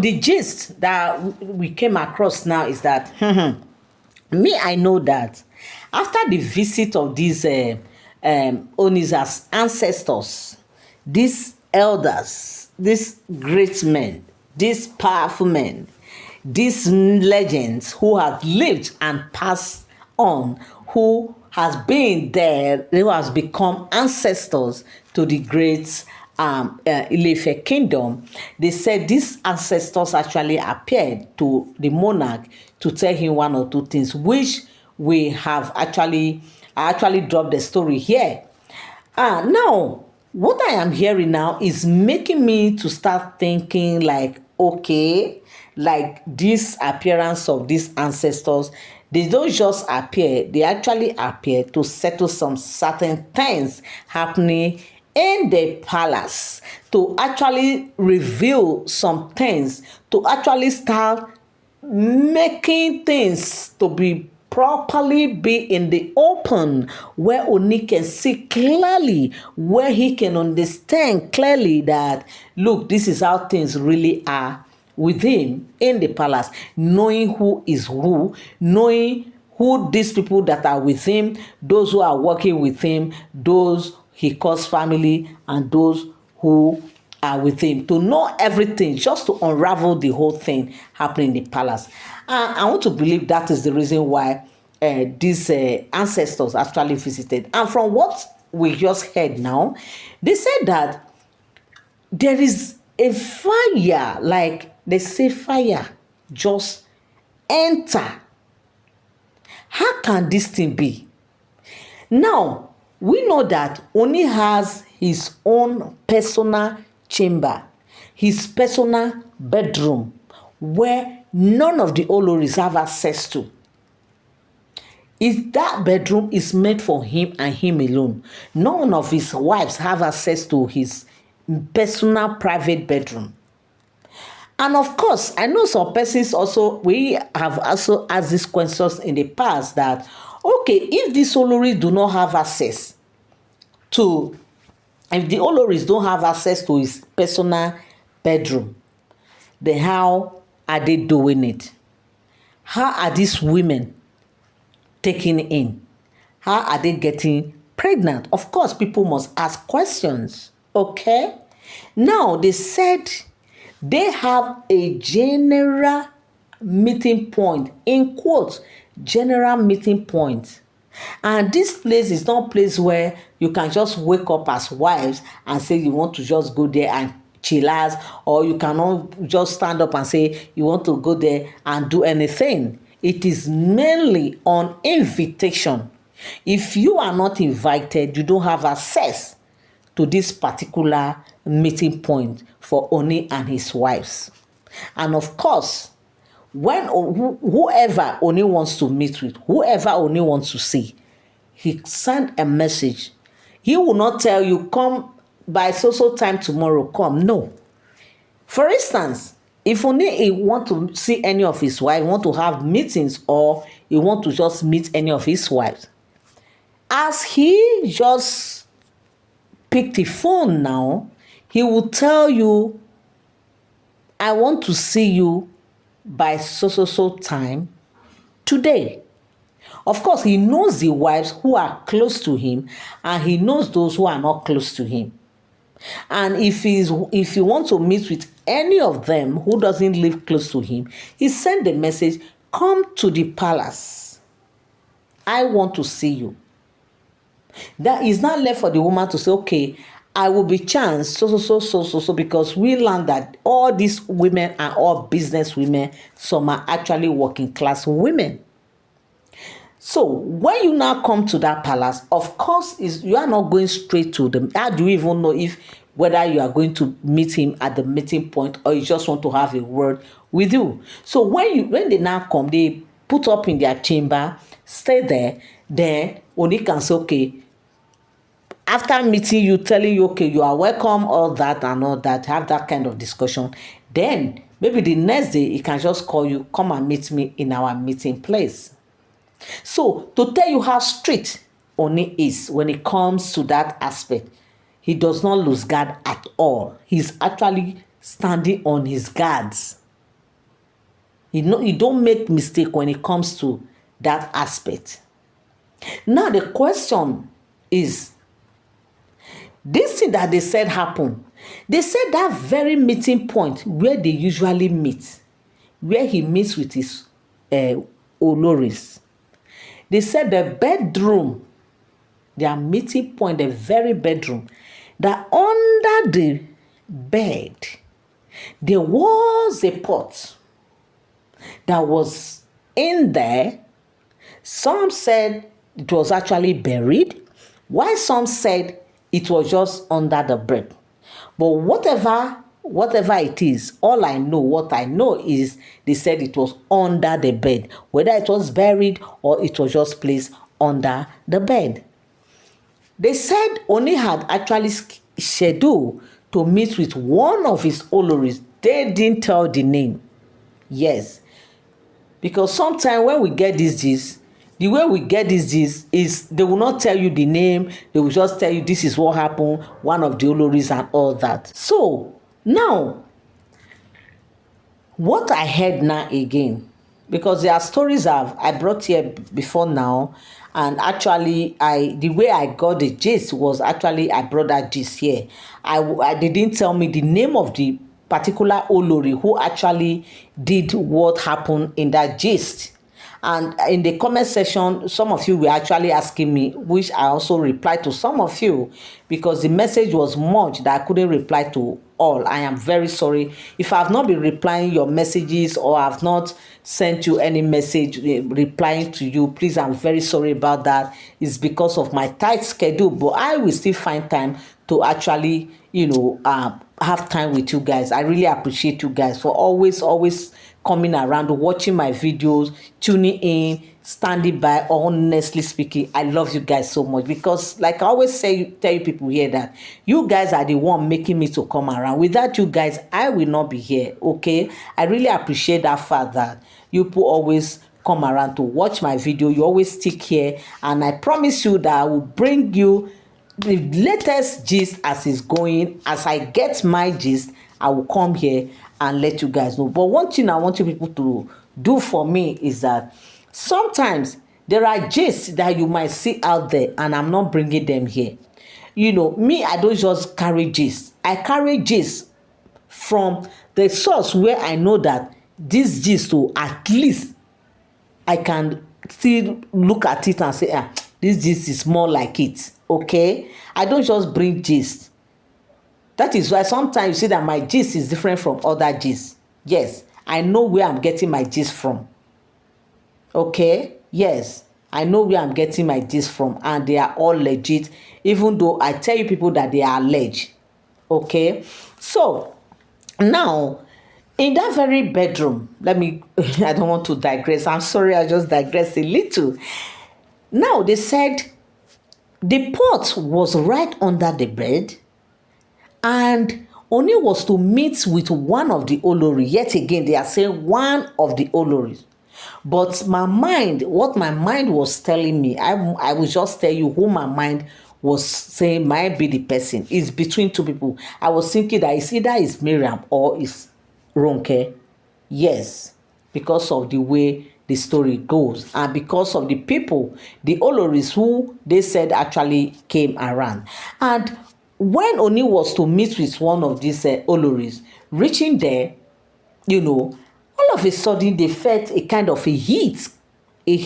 the gist that we came across now is that me, I know that after the visit of these Oonis as ancestors, these elders, these great men, these powerful men, these legends who have lived and passed on, who has been there, who has become ancestors to the great Ile-Ife kingdom, they said these ancestors actually appeared to the monarch to tell him one or two things, which we have I actually dropped the story here. Now, what I am hearing now is making me to start thinking like, okay, like this appearance of these ancestors, they don't just appear, they actually appear to settle some certain things happening in the palace, to actually reveal some things, to actually start making things to be properly be in the open, where Ooni can see clearly, where he can understand clearly that, look, this is how things really are with him in the palace, knowing who is who, knowing who these people that are with him, those who are working with him, those he calls family, and those who are with him, to know everything, just to unravel the whole thing happening in the palace. I want to believe that is the reason why these ancestors actually visited. And from what we just heard now, they said that there is a fire, like they say fire just enter. How can this thing be? Now, we know that Ooni has his own personal chamber, his personal bedroom, where none of the Oloris have access to. That bedroom is made for him and him alone. None of his wives have access to his personal private bedroom. And of course, I know some persons also, we have also asked these questions in the past that, okay, if these Oloris do not have access to, if the Oloris don't have access to his personal bedroom, then how are they doing it? How are these women taking in? How are they getting pregnant? Of course, people must ask questions, okay? Now, they said they have a general meeting point, in quotes, general meeting point. And this place is not a place where you can just wake up as wives and say you want to just go there and chillax, or you cannot just stand up and say you want to go there and do anything. It is mainly on invitation. If you are not invited, you don't have access to this particular meeting point for Ooni and his wives. And of course, when whoever Ooni wants to meet with, whoever Ooni wants to see, he send a message. He will not tell you, come by so time tomorrow, come. No. For instance, if Ooni he want to see any of his wives, want to have meetings, or he want to just meet any of his wives, as he just pick the phone now, he will tell you, I want to see you by so time today. Of course, he knows the wives who are close to him, and he knows those who are not close to him. And if you want to meet with any of them who doesn't live close to him, he sent the message, come to the palace. I want to see you. That is not left for the woman to say, okay, I will be chance so, because we learned that all these women are all business women. Some are actually working class women. So when you now come to that palace, of course, you are not going straight to them. How do you even know whether you are going to meet him at the meeting point, or you just want to have a word with you? So when they now come, they put up in their chamber, stay there. Then Ooni can say, okay, after meeting you, telling you, okay, you are welcome, all that and all that, have that kind of discussion. Then maybe the next day he can just call you, come and meet me in our meeting place. So to tell you how strict Ooni is when it comes to that aspect, he does not lose guard at all. He's actually standing on his guards. You don't make mistake when it comes to that aspect. Now the question is, this thing that they said happened. They said that very meeting point where they usually meet, where he meets with his Oloris. They said the bedroom, their meeting point, the very bedroom, that under the bed, there was a pot that was in there. Some said it was actually buried, while some said it was just under the bed. But whatever it is, what I know is they said it was under the bed, whether it was buried or it was just placed under the bed. They said Ooni had actually scheduled to meet with one of his Oloris. They didn't tell the name. Yes. Because sometimes when we get this gist, the way we get this gist is they will not tell you the name. They will just tell you this is what happened, one of the Oloris and all that. So now, what I heard now again, because there are stories I brought here before now, and actually the way I got the gist was actually I brought that gist here. They didn't tell me the name of the particular Olori who actually did what happened in that gist. And in the comment section, some of you were actually asking me, which I also replied to some of you, because the message was much that I couldn't reply to all. I am very sorry. If I have not been replying your messages or I have not sent you any message replying to you, please, I'm very sorry about that. It's because of my tight schedule, but I will still find time to actually, have time with you guys. I really appreciate you guys for always coming around, watching my videos, tuning in, standing by. Honestly speaking, I love you guys so much, because like I always tell you people here, that you guys are the one making me to come around. Without you guys, I will not be here. Okay, I really appreciate that fact that you people always come around to watch my video. You always stick here, and I promise you that I will bring you the latest gist as it's going. As I get my gist, I will come here and let you guys know. But one thing I want you people to do for me is that sometimes there are gists that you might see out there and I'm not bringing them here. Me, I don't just carry gist. I carry gist from the source where I know that this gist, to at least I can still look at it and say, this gist is more like it. Okay, I don't just bring gist. That is why sometimes you see that my gist is different from other gists. Yes, I know where I'm getting my gist from. Okay, yes, I know where I'm getting my gist from, and they are all legit, even though I tell you people that they are alleged. Okay, so now in that very bedroom, I don't want to digress. I'm sorry, I just digressed a little. Now they said the pot was right under the bed, and Ooni was to meet with one of the Olori. Yet again, they are saying one of the Oloris. But what my mind was telling me, I will just tell you who my mind was saying might be the person. It's between two people. I was thinking that it's either Miriam or it's Ronke. Yes, because of the way the story goes, and because of the people, the Oloris who they said actually came around. And when Ooni was to meet with one of these Oloris, reaching there, all of a sudden they felt a kind of a heat. They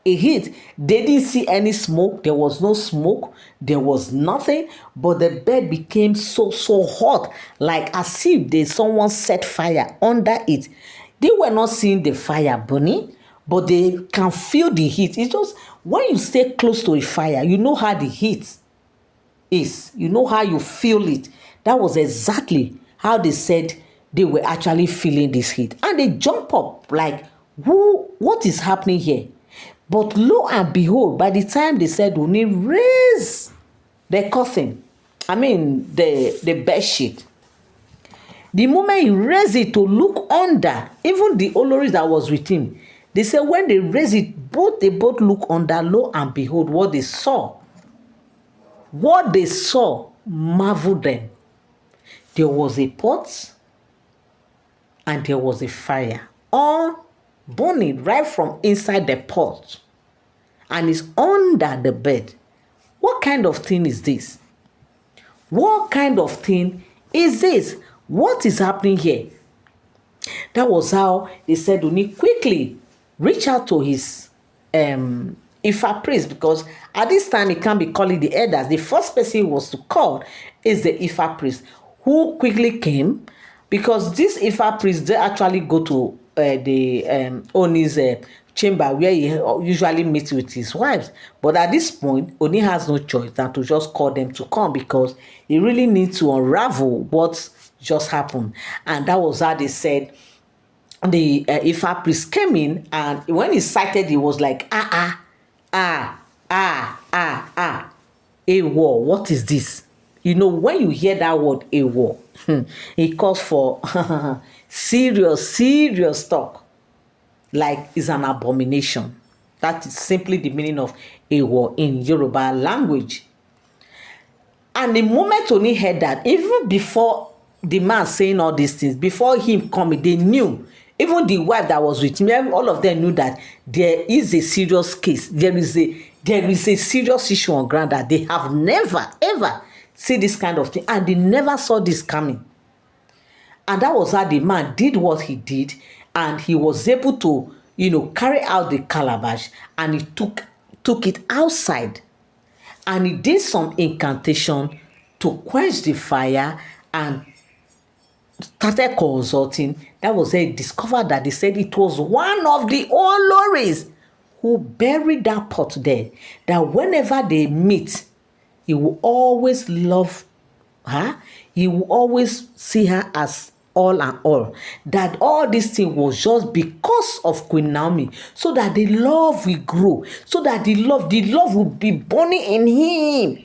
didn't see any smoke. There was no smoke. There was nothing. But the bed became so hot, like as if someone set fire under it. They were not seeing the fire burning, but they can feel the heat. It's just when you stay close to a fire, you know how the heat is. You know how you feel it. That was exactly how they said they were actually feeling this heat. And they jump up like, what is happening here? But lo and behold, by the time they said Ooni raise the curtain, the bed sheet, the moment he raised it to look under, even the Olori that was with him, they said when they raised it, they both look under. Lo and behold, what they saw marveled them. There was a pot and there was a fire. on burning right from inside the pot and is under the bed. What kind of thing is this? What kind of thing is this? What is happening here? That was how they said Ooni quickly reach out to his Ifa priest, because at this time he can't be calling the elders. The first person he was to call is the Ifa priest, who quickly came, because this Ifa priest, they actually go to the Ooni's chamber where he usually meets with his wives. But at this point, Ooni has no choice than to just call them to come, because he really needs to unravel what just happened. And that was how they said the Ifa priest came in, and when he sighted, he was like, a war. What is this? You know, when you hear that word, a war, it calls for serious talk. Like it's an abomination. That is simply the meaning of a war in Yoruba language. And the moment Ooni heard that, even before the man saying all these things, before him coming, they knew. Even the wife that was with him, all of them knew that there is a serious case. There is a serious issue on ground, that they have never ever seen this kind of thing, and they never saw this coming. And that was how the man did what he did, and he was able to, carry out the calabash, and he took it outside, and he did some incantation to quench the fire, and started consulting. That was where he discovered that they said it was one of the Oloris who buried that pot there. That whenever they meet, he will always love her. He will always see her as all and all. That all this thing was just because of Queen Naomi, so that the love will grow, so that the love will be burning in him.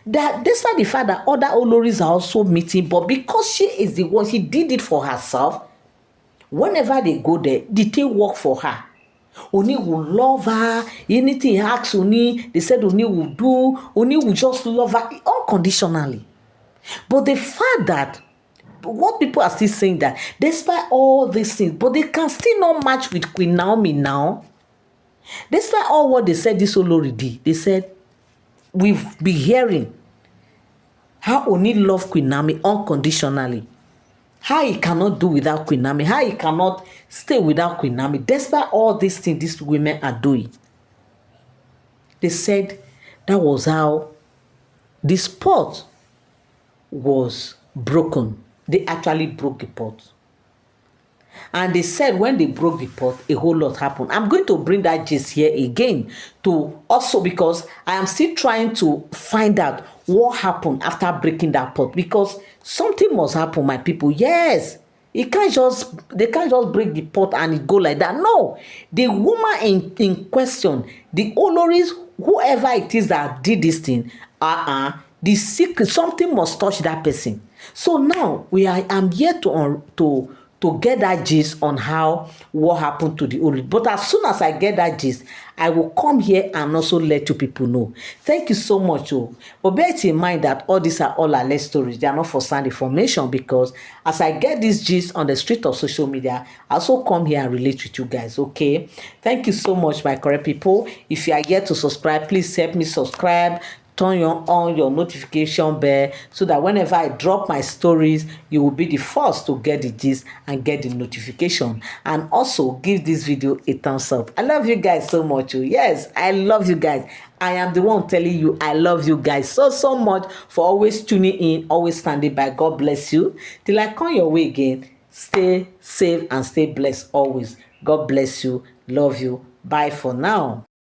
That despite the fact that other Oloris are also meeting, but because she is the one, she did it for herself. Whenever they go there, the thing work for her. Ooni will love her. Anything he asks Ooni, they said Ooni will do. Ooni will just love her unconditionally. But the fact that what people are still saying, that despite all these things, but they can still not match with Queen Naomi now. Despite all what they said this Olori did, they said, we've been hearing how Ooni love Queen Naomi unconditionally. How he cannot do without Queen Naomi. How he cannot stay without Queen Naomi. Despite all these things these women are doing. They said that was how this pot was broken. They actually broke the pot. And they said when they broke the pot, a whole lot happened. I'm going to bring that gist here again, to also, because I am still trying to find out what happened after breaking that pot, because something must happen, my people. Yes, they can't just break the pot and it go like that. No, the woman in question, the Oloris, whoever it is that did this thing, the secret, something must touch that person. So now I'm here to get that gist on what happened to the Olori. But as soon as I get that gist, I will come here and also let you people know. Thank you so much. But bear it in mind that all these are all alleged stories. They are not for sound information, because as I get this gist on the street of social media, I also come here and relate with you guys. Okay? Thank you so much, my correct people. If you are yet to subscribe, please help me subscribe. Turn on your notification bell, so that whenever I drop my stories, you will be the first to get the gist and get the notification. And also give this video a thumbs up. I love you guys so much. Yes, I love you guys. I am the one telling you I love you guys so much for always tuning in, always standing by. God bless you. Till I come your way again, stay safe and stay blessed always. God bless you. Love you. Bye for now.